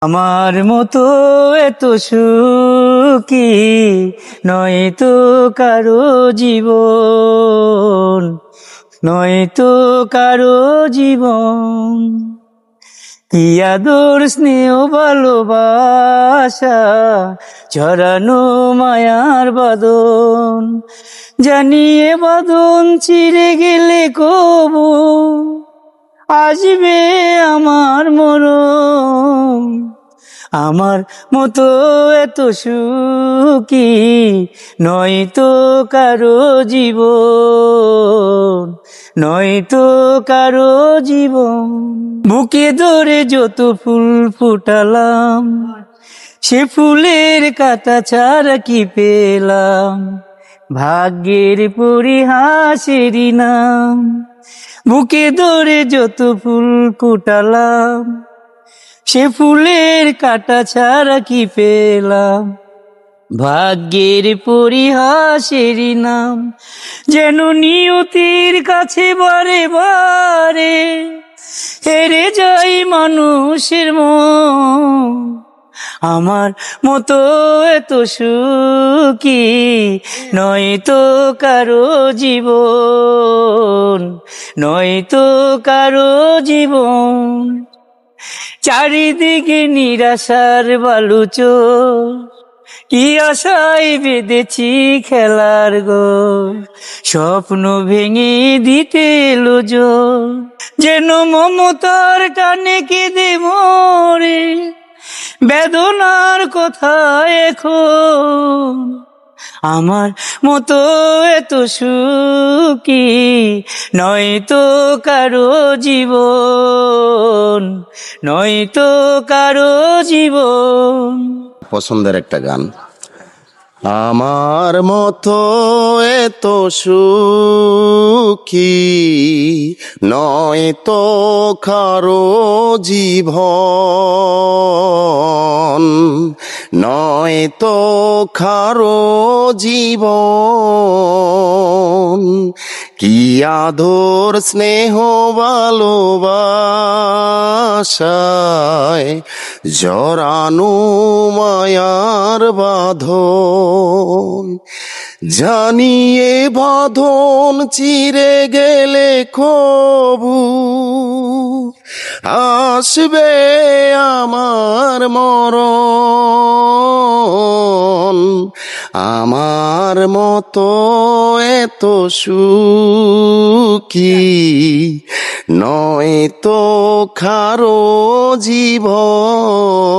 আমার মতো এত সুখী নয়তো কারো জীবন, নয়তো কারো জীবন। কি আদর স্নেহ ভালোবাসা ঝরানো মায়ার বাঁধন, জানিয়ে বাঁধন চিরে গেলে কবু আসবে আমার মরণ। আমার মতো এত সুখী নয়তো কারো জীবন, নয়তো কারো জীবন। বুকে ধরে যত ফুল ফুটালাম, সে ফুলের কাটা ছাড়া কি পেলাম, ভাগ্যের পরিহাসেরই নাম। বুকে ধরে যত ফুল ফুটালাম, সে ফুলের কাটা ছাড়া কি পেলাম, ভাগ্যের পরিহাসেরই নাম। যেন নিয়তির কাছে বারে বারে হেরে যাই মানুষের মন। আমার মতো এত সুখী নয়তো কারো জীবন, নয়তো কারো জীবন। চারিদিকে নিরাশার বালুচর, কি আশায় বেঁধেছি খেলার ঘর, স্বপ্ন ভেঙে দিতে এলো জোর। যেন মমতার টানে কেঁদে মরে বেদনার কথা এখন। আমার মতো এত সুখী নয়তো কারো জীবন, নয়তো কারো জীবন। পছন্দের একটা গান। আমার মতো এত সুখী নয়তো কারো জীবন, নয়তো কারো জীবন। কি আদর স্নেহ ভালোবাসায় জরানো মায়ার বাঁধন, জানিয়ে বাঁধন চিরে গেলে কবু আসবে আমার মরণ। আমার মতো এত সুখী নয়তো কারো জীবন।